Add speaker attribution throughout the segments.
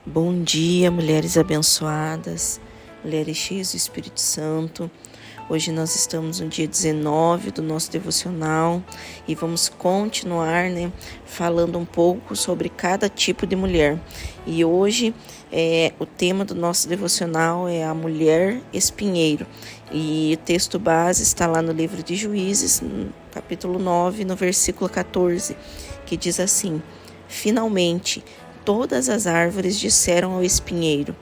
Speaker 1: Bom dia, mulheres abençoadas, mulheres cheias do Espírito Santo. Hoje nós estamos no dia 19 do nosso devocional e vamos continuar, falando um pouco sobre cada tipo de mulher. E hoje o tema do nosso devocional é a mulher espinheiro. E o texto base está lá no livro de Juízes, no capítulo 9, no versículo 14, que diz assim: Finalmente, todas as árvores disseram ao espinheiro: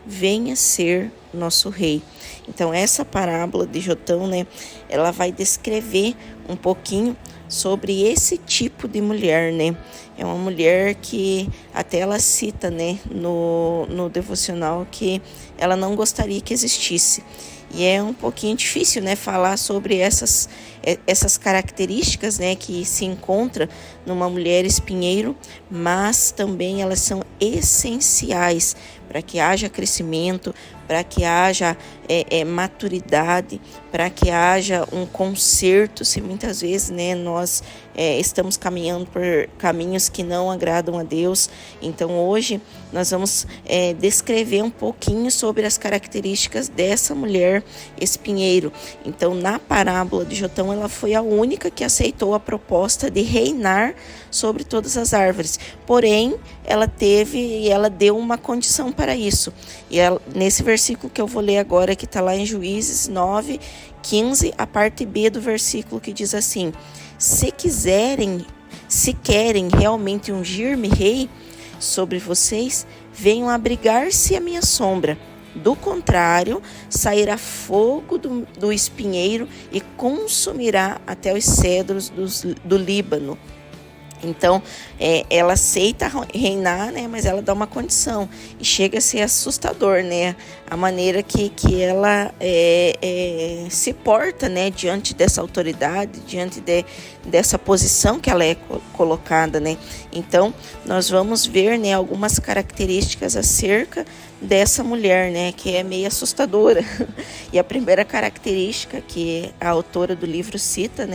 Speaker 1: venha ser nosso rei. Então essa parábola de Jotão, ela vai descrever um pouquinho sobre esse tipo de mulher, É uma mulher que até ela cita, no devocional, que ela não gostaria que existisse. E é um pouquinho difícil, falar sobre essas características, que se encontra numa mulher espinheiro, mas também elas são essenciais para que haja crescimento, para que haja maturidade, para que haja um conserto, se muitas vezes nós estamos caminhando por caminhos que não agradam a Deus. Então hoje nós vamos descrever um pouquinho sobre as características dessa mulher espinheiro. Então na parábola de Jotão, ela foi a única que aceitou a proposta de reinar sobre todas as árvores, porém ela deu uma condição para isso. E nesse versículo que eu vou ler agora, que está lá em Juízes 9, 15, a parte B do versículo, que diz assim: se querem realmente ungir-me rei sobre vocês, venham abrigar-se à minha sombra. Do contrário, sairá fogo do espinheiro e consumirá até os cedros do Líbano. Então, ela aceita reinar, mas ela dá uma condição. E chega a ser assustador, a maneira que ela se porta, diante dessa autoridade, diante dessa posição que ela é colocada, Então, nós vamos ver, algumas características acerca dessa mulher, que é meio assustadora. E a primeira característica que a autora do livro cita,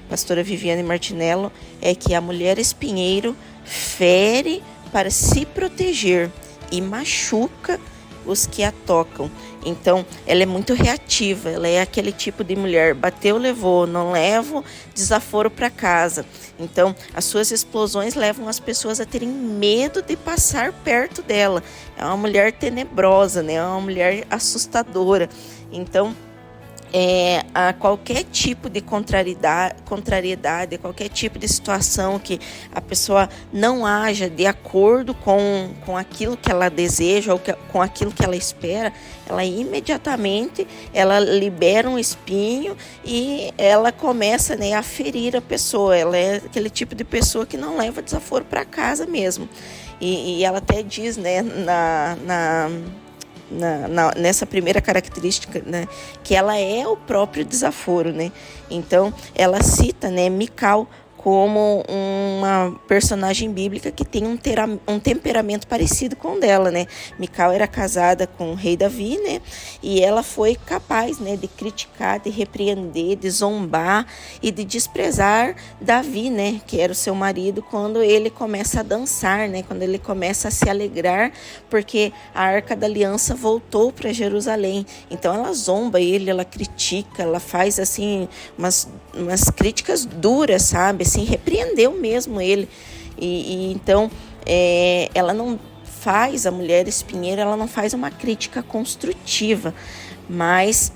Speaker 1: pastora Viviane Martinello, é que a mulher espinheiro fere para se proteger e machuca os que a tocam. Então, ela é muito reativa, ela é aquele tipo de mulher: bateu, levou, não levo desaforo para casa. Então, as suas explosões levam as pessoas a terem medo de passar perto dela. É uma mulher tenebrosa, é uma mulher assustadora. Então, a qualquer tipo de contrariedade, qualquer tipo de situação que a pessoa não haja de acordo com aquilo que ela deseja ou com aquilo que ela espera, ela imediatamente libera um espinho e ela começa a ferir a pessoa. Ela é aquele tipo de pessoa que não leva desaforo para casa mesmo. E ela até diz, nessa primeira característica, que ela é o próprio desaforo, Então, ela cita, Mical como uma personagem bíblica que tem um temperamento parecido com o dela, Mical era casada com o rei Davi, e ela foi capaz, de criticar, de repreender, de zombar e de desprezar Davi, que era o seu marido, quando ele começa a dançar, quando ele começa a se alegrar, porque a Arca da Aliança voltou para Jerusalém. Então ela zomba ele, ela critica, ela faz assim umas críticas duras, sabe? Assim, repreendeu mesmo ele. E então ela não faz, a mulher espinheira, ela não faz uma crítica construtiva, mas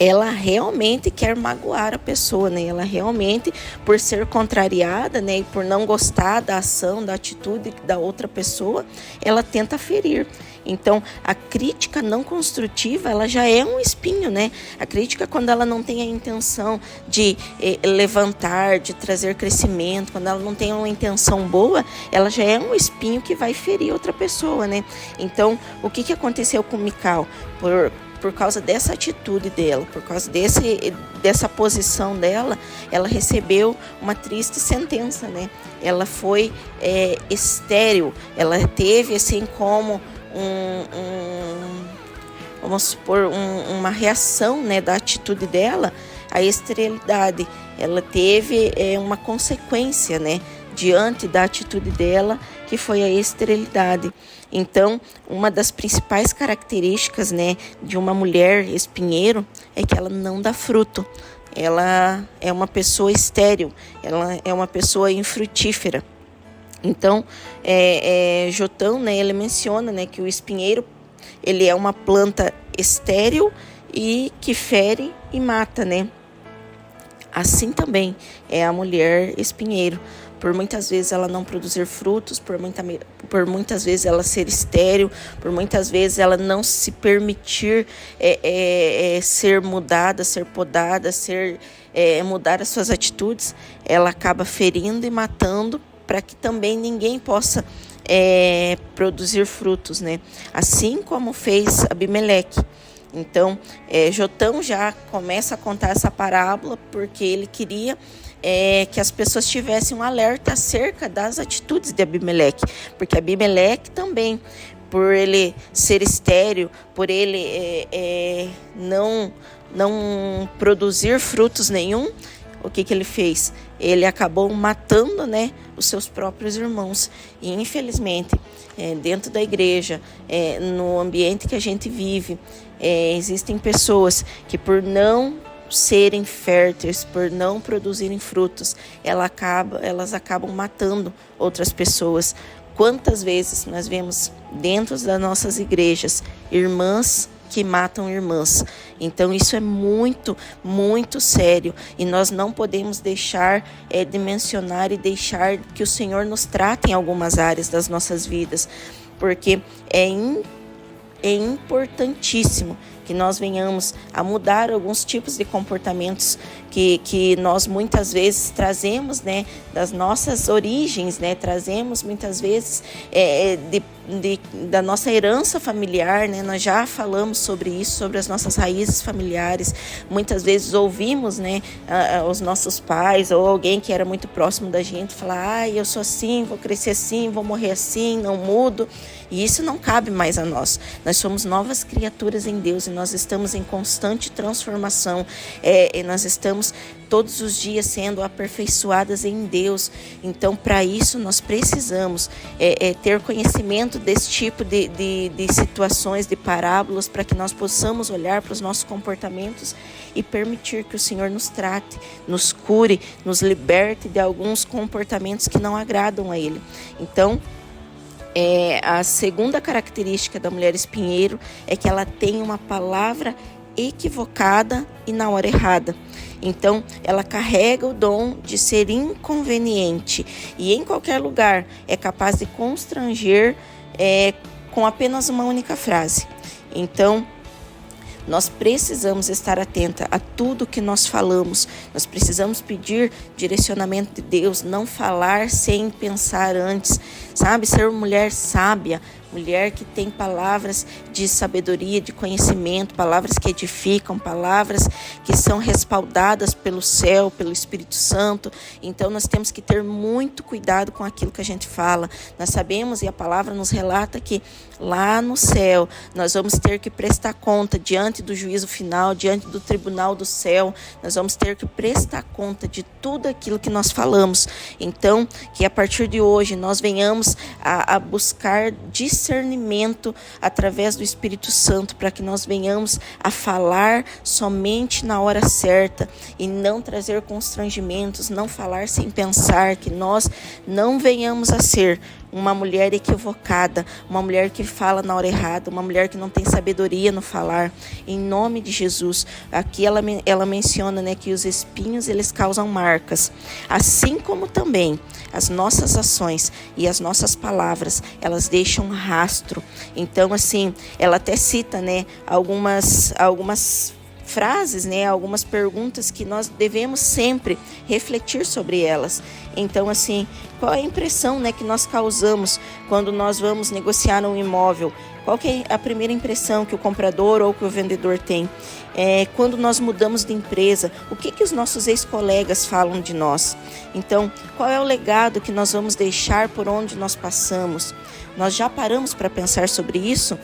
Speaker 1: ela realmente quer magoar a pessoa, Ela realmente, por ser contrariada, e por não gostar da ação, da atitude da outra pessoa, ela tenta ferir. Então, a crítica não construtiva, ela já é um espinho, A crítica, quando ela não tem a intenção de levantar, de trazer crescimento, quando ela não tem uma intenção boa, ela já é um espinho que vai ferir outra pessoa, Então, o que aconteceu com Mical? Por causa dessa atitude dela, por causa dessa posição dela, ela recebeu uma triste sentença, Ela foi estéril, ela teve assim como vamos supor, uma reação, da atitude dela à esterilidade. Ela teve uma consequência, diante da atitude dela, que foi a esterilidade. Então, uma das principais características, né, de uma mulher espinheiro é que ela não dá fruto. Ela é uma pessoa estéril, ela é uma pessoa infrutífera. Então, Jotão, né, ele menciona, né, que o espinheiro ele é uma planta estéril e que fere e mata, né? Assim também é a mulher espinheiro. Por muitas vezes ela não produzir frutos, por muitas vezes ela ser estéril, por muitas vezes ela não se permitir ser mudada, ser podada, mudar as suas atitudes, ela acaba ferindo e matando para que também ninguém possa produzir frutos, né? Assim como fez Abimeleque. Então, Jotão já começa a contar essa parábola porque ele queria que as pessoas tivessem um alerta acerca das atitudes de Abimeleque, porque Abimeleque também, por ele ser estéril, por ele não produzir frutos nenhum, o que ele fez? Ele acabou matando, né, os seus próprios irmãos. E infelizmente, dentro da igreja, no ambiente que a gente vive, existem pessoas que por não serem férteis, por não produzirem frutos, elas acabam matando outras pessoas. Quantas vezes nós vemos dentro das nossas igrejas irmãs que matam irmãs? Então isso é muito, muito sério e nós não podemos deixar de mencionar e deixar que o Senhor nos trate em algumas áreas das nossas vidas, porque é importantíssimo que nós venhamos a mudar alguns tipos de comportamentos que nós muitas vezes trazemos, né, das nossas origens, né, trazemos muitas vezes da nossa herança familiar, né, nós já falamos sobre isso, sobre as nossas raízes familiares. Muitas vezes ouvimos, né, os nossos pais ou alguém que era muito próximo da gente falar: eu sou assim, vou crescer assim, vou morrer assim, não mudo. E isso não cabe mais a nós. Nós somos novas criaturas em Deus e nós estamos em constante transformação. E nós estamos todos os dias sendo aperfeiçoadas em Deus. Então, para isso, nós precisamos ter conhecimento desse tipo de situações, de parábolas, para que nós possamos olhar para os nossos comportamentos e permitir que o Senhor nos trate, nos cure, nos liberte de alguns comportamentos que não agradam a Ele. Então, a segunda característica da mulher espinheiro é que ela tem uma palavra equivocada e na hora errada. Então, ela carrega o dom de ser inconveniente e em qualquer lugar é capaz de constranger com apenas uma única frase. Então, nós precisamos estar atenta a tudo que nós falamos. Nós precisamos pedir direcionamento de Deus, não falar sem pensar antes, sabe? Ser mulher sábia, mulher que tem palavras de sabedoria, de conhecimento, palavras que edificam, palavras que são respaldadas pelo céu, pelo Espírito Santo. Então nós temos que ter muito cuidado com aquilo que a gente fala. Nós sabemos e a palavra nos relata que lá no céu nós vamos ter que prestar conta diante do juízo final, diante do tribunal do céu. Nós vamos ter que prestar conta de tudo aquilo que nós falamos. Então, que a partir de hoje nós venhamos a buscar discernimento através do Espírito Santo, para que nós venhamos a falar somente na hora certa e não trazer constrangimentos, não falar sem pensar, que nós não venhamos a ser uma mulher equivocada, uma mulher que fala na hora errada, uma mulher que não tem sabedoria no falar. Em nome de Jesus, aqui ela menciona, né, que os espinhos eles causam marcas, assim como também as nossas ações e as nossas palavras, elas deixam rastro. Então, assim, ela até cita, né, algumas frases, né, algumas perguntas que nós devemos sempre refletir sobre elas. Então, assim, qual é a impressão, né, que nós causamos quando nós vamos negociar um imóvel? Qual que é a primeira impressão que o comprador ou que o vendedor tem? Quando nós mudamos de empresa, o que os nossos ex-colegas falam de nós? Então, qual é o legado que nós vamos deixar por onde nós passamos? Nós já paramos para pensar sobre isso?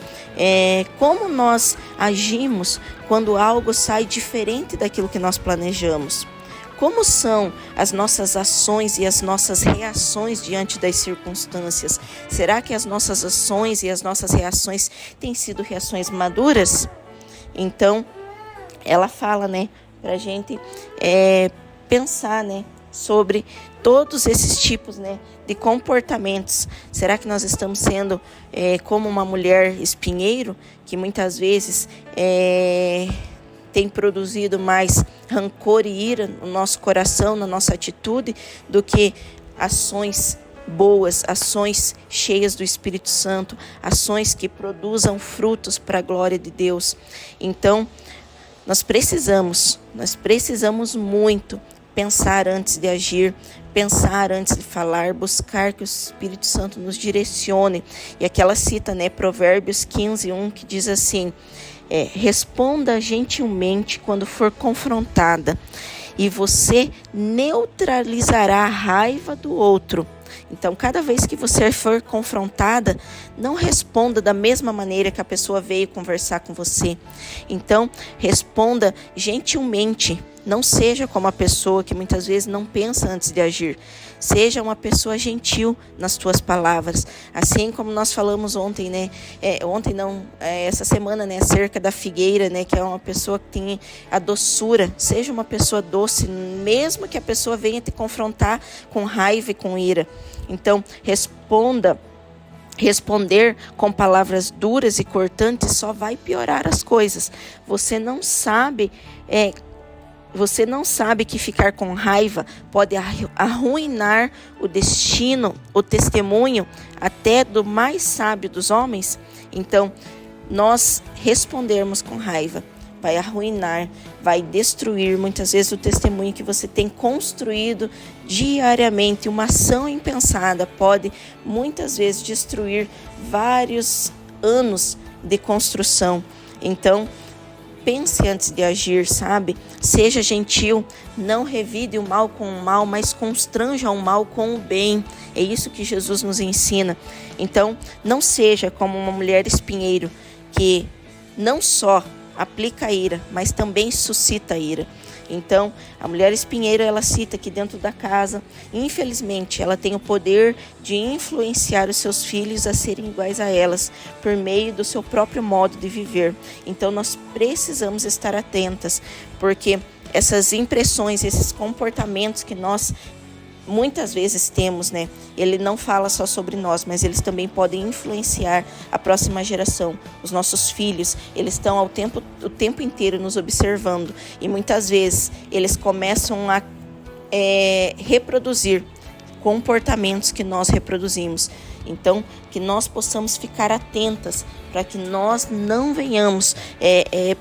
Speaker 1: Como nós agimos quando algo sai diferente daquilo que nós planejamos? Como são as nossas ações e as nossas reações diante das circunstâncias? Será que as nossas ações e as nossas reações têm sido reações maduras? Então, ela fala, né, pra gente pensar, né, sobre todos esses tipos, né, de comportamentos. Será que nós estamos sendo como uma mulher espinheiro, que muitas vezes tem produzido mais rancor e ira no nosso coração, na nossa atitude, do que ações boas, ações cheias do Espírito Santo, ações que produzam frutos para a glória de Deus? Então, nós precisamos muito pensar antes de agir, pensar antes de falar, buscar que o Espírito Santo nos direcione. E aqui ela cita, né, Provérbios 15:1, que diz assim: responda gentilmente quando for confrontada, e você neutralizará a raiva do outro. Então, cada vez que você for confrontada, não responda da mesma maneira que a pessoa veio conversar com você. Então, responda gentilmente. Não seja como a pessoa que muitas vezes não pensa antes de agir. Seja uma pessoa gentil nas tuas palavras. Assim como nós falamos ontem, né? Essa semana, né? Acerca da figueira, né? Que é uma pessoa que tem a doçura. Seja uma pessoa doce, mesmo que a pessoa venha te confrontar com raiva e com ira. Então, responder com palavras duras e cortantes só vai piorar as coisas. Você não sabe que ficar com raiva pode arruinar o destino, o testemunho até do mais sábio dos homens? Então, nós respondermos com raiva vai arruinar, vai destruir muitas vezes o testemunho que você tem construído diariamente. Uma ação impensada pode muitas vezes destruir vários anos de construção. Então, pense antes de agir, sabe? Seja gentil, não revide o mal com o mal, mas constranja o mal com o bem. É isso que Jesus nos ensina. Então, não seja como uma mulher espinheiro que não só aplica a ira, mas também suscita a ira. Então, a mulher espinheiro, ela cita que dentro da casa, infelizmente, ela tem o poder de influenciar os seus filhos a serem iguais a elas, por meio do seu próprio modo de viver. Então, nós precisamos estar atentas, porque essas impressões, esses comportamentos que nós muitas vezes temos, né? Ele não fala só sobre nós, mas eles também podem influenciar a próxima geração. Os nossos filhos, eles estão o tempo inteiro nos observando. E muitas vezes eles começam a reproduzir comportamentos que nós reproduzimos. Então, que nós possamos ficar atentas para que nós não venhamos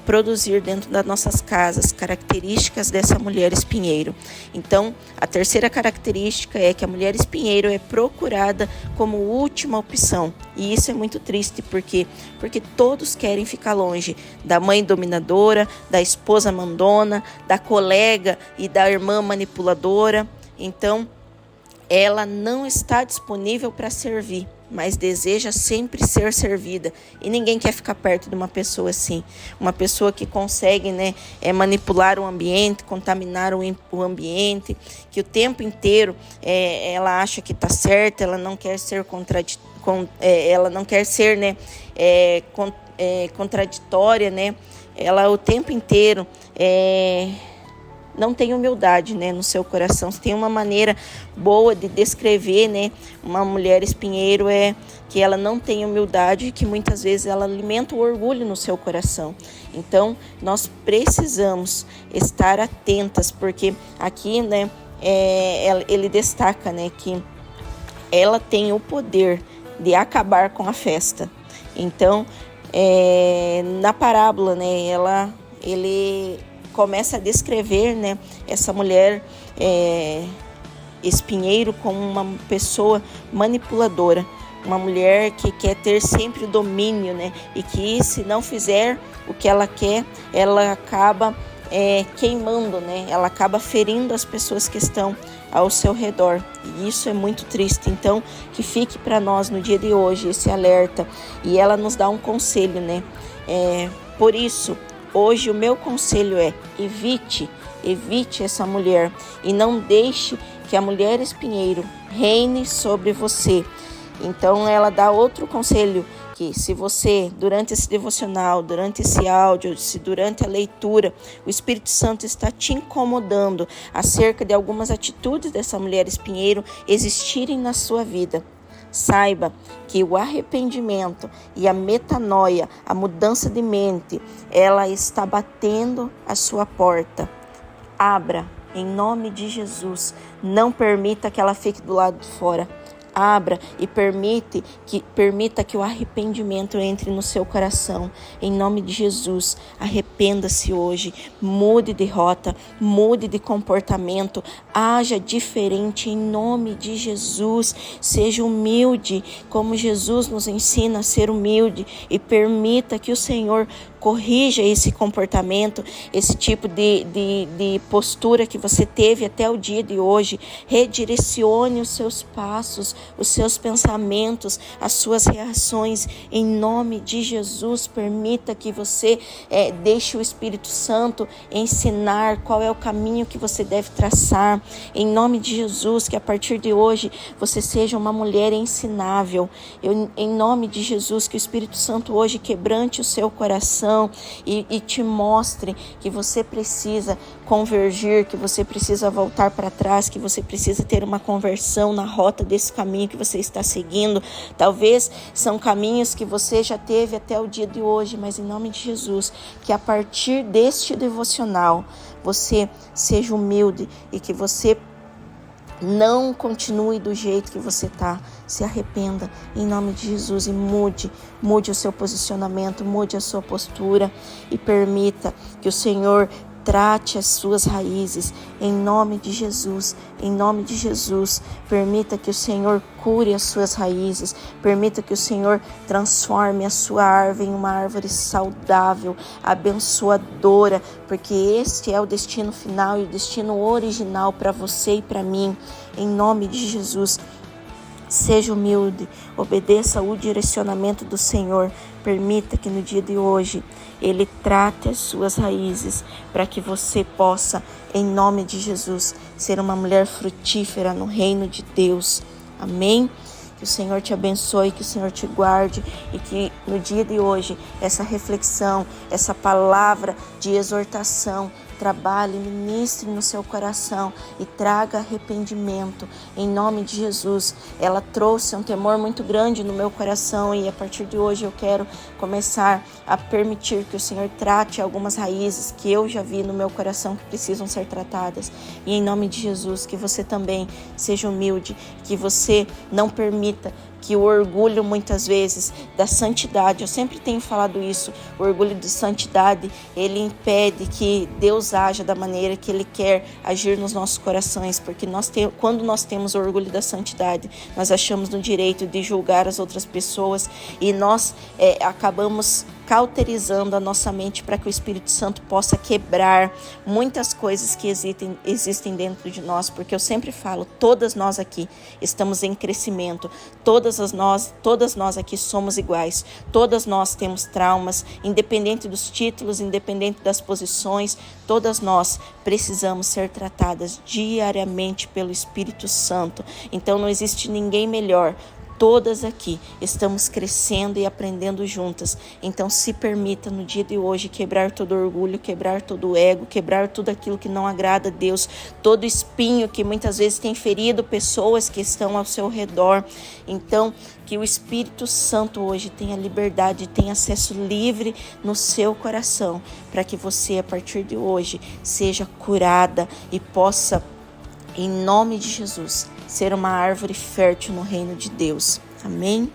Speaker 1: produzir dentro das nossas casas características dessa mulher espinheiro. Então, a terceira característica é que a mulher espinheiro é procurada como última opção. E isso é muito triste, porque todos querem ficar longe da mãe dominadora, da esposa mandona, da colega e da irmã manipuladora. Então, ela não está disponível para servir, mas deseja sempre ser servida. E ninguém quer ficar perto de uma pessoa assim. Uma pessoa que consegue, né, manipular o ambiente, contaminar o ambiente, que o tempo inteiro ela acha que está certa, ela não quer ser contraditória, né? Ela o tempo inteiro não tem humildade, né, no seu coração. Se tem uma maneira boa de descrever, né, uma mulher espinheiro, é que ela não tem humildade e que muitas vezes ela alimenta o orgulho no seu coração. Então, nós precisamos estar atentas, porque aqui, né, ele destaca, né, que ela tem o poder de acabar com a festa. Então, na parábola, né, ele começa a descrever, né, essa mulher espinheiro como uma pessoa manipuladora, uma mulher que quer ter sempre o domínio, né, e que se não fizer o que ela quer, ela acaba queimando, né, ela acaba ferindo as pessoas que estão ao seu redor. E isso é muito triste. Então, que fique para nós no dia de hoje esse alerta. E ela nos dá um conselho, né, por isso, hoje o meu conselho é: evite evite essa mulher e não deixe que a mulher espinheiro reine sobre você. Então ela dá outro conselho, que se você, durante esse devocional, durante esse áudio, se durante a leitura, o Espírito Santo está te incomodando acerca de algumas atitudes dessa mulher espinheiro existirem na sua vida, saiba que o arrependimento e a metanoia, a mudança de mente, ela está batendo a sua porta. Abra, em nome de Jesus. Não permita que ela fique do lado de fora. Abra e permita que o arrependimento entre no seu coração. Em nome de Jesus, arrependa-se hoje, mude de rota, mude de comportamento, haja diferente em nome de Jesus. Seja humilde, como Jesus nos ensina a ser humilde, e permita que o Senhor corrija esse comportamento, esse tipo de postura que você teve até o dia de hoje. Redirecione os seus passos, os seus pensamentos, as suas reações. Em nome de Jesus, permita que você deixe o Espírito Santo ensinar qual é o caminho que você deve traçar. Em nome de Jesus, que a partir de hoje você seja uma mulher ensinável. Em nome de Jesus, que o Espírito Santo hoje quebrante o seu coração e te mostre que você precisa convergir, que você precisa voltar para trás, que você precisa ter uma conversão na rota desse caminho que você está seguindo. Talvez são caminhos que você já teve até o dia de hoje, mas em nome de Jesus, que a partir deste devocional você seja humilde e que você não continue do jeito que você está. Se arrependa em nome de Jesus e mude o seu posicionamento, mude a sua postura e permita que o Senhor trate as suas raízes em nome de Jesus. Em nome de Jesus, permita que o Senhor cure as suas raízes, permita que o Senhor transforme a sua árvore em uma árvore saudável, abençoadora, porque este é o destino final e o destino original para você e para mim. Em nome de Jesus, seja humilde, obedeça o direcionamento do Senhor. Permita que no dia de hoje Ele trate as suas raízes para que você possa, em nome de Jesus, ser uma mulher frutífera no reino de Deus. Amém? Que o Senhor te abençoe, que o Senhor te guarde e que no dia de hoje essa reflexão, essa palavra de exortação trabalhe, ministre no seu coração e traga arrependimento. Em nome de Jesus, ela trouxe um temor muito grande no meu coração e a partir de hoje eu quero começar a permitir que o Senhor trate algumas raízes que eu já vi no meu coração que precisam ser tratadas. E em nome de Jesus, que você também seja humilde, que você não permita que o orgulho muitas vezes da santidade, eu sempre tenho falado isso, o orgulho de santidade, ele impede que Deus haja da maneira que Ele quer agir nos nossos corações, porque quando nós temos o orgulho da santidade, nós achamos no direito de julgar as outras pessoas e nós acabamos cauterizando a nossa mente para que o Espírito Santo possa quebrar muitas coisas que existem dentro de nós, porque eu sempre falo, todas nós aqui estamos em crescimento, todas nós aqui somos iguais, todas nós temos traumas, independente dos títulos, independente das posições, todas nós precisamos ser tratadas diariamente pelo Espírito Santo. Então não existe ninguém melhor. Todas aqui estamos crescendo e aprendendo juntas. Então se permita no dia de hoje quebrar todo orgulho, quebrar todo o ego, quebrar tudo aquilo que não agrada a Deus, todo espinho que muitas vezes tem ferido pessoas que estão ao seu redor. Então que o Espírito Santo hoje tenha liberdade, tenha acesso livre no seu coração, para que você a partir de hoje seja curada e possa, em nome de Jesus, ser uma árvore fértil no reino de Deus. Amém?